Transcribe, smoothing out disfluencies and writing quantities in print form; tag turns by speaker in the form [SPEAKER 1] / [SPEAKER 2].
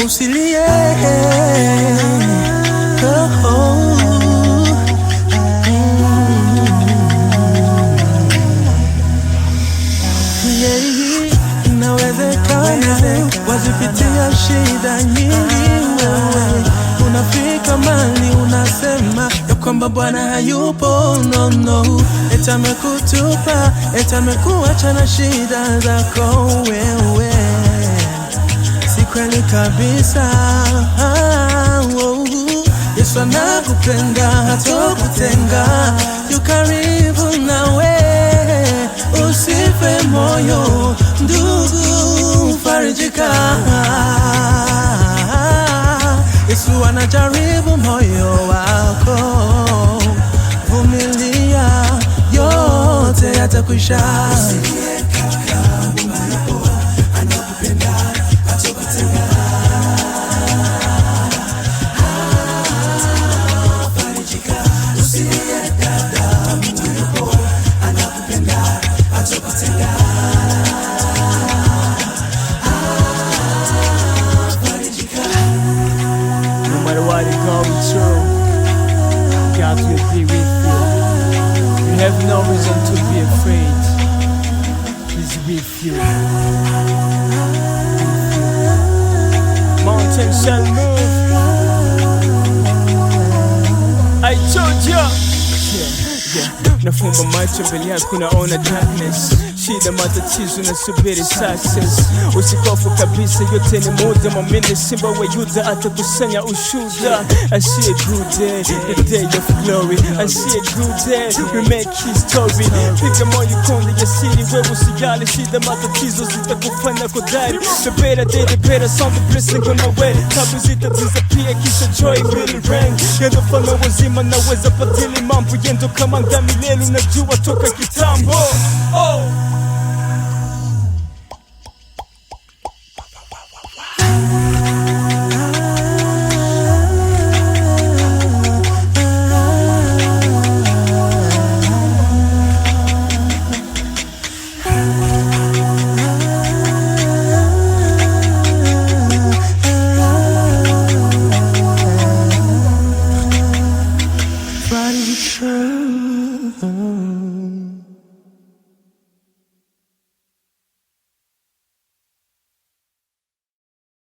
[SPEAKER 1] Usilie, inawezekana wazipitia shida nyingi wewe, unafika mali unasema ya kwamba Bwana hayupo, no. Eti amekutupa, eti amekuacha na shida zako wewe. Si kweli kabisa. Yesu anakupenda, hatakutenga, yu karibu nawe. Usife moyo ndugu, farijika. Yesu anajaribu moyo wako, vumilia, yote yatakwisha.
[SPEAKER 2] No matter what you're going through, God will be with you. You have no reason to be afraid. He's with you. Mountains shall move. I told you. Nafumba macho mbele yako naona darkness, shida matatizo nasubiri success. Usikofu kabisa, yote ni muda, mwamini Simba wa Yuda atakusanya ushuda. I see a good day, the day of glory. I see a good day, we make history. Piga moyo konde ya siri, wewe usijali, shida matatizo zitakufanya kudai. The better day, the better song, the blessing on my way. Tabu zitadisappear, kisha joy will reign. Yendo fana wazima naweza patili mambo, yendo kama ngami lelu najua toka kitambo. Oh!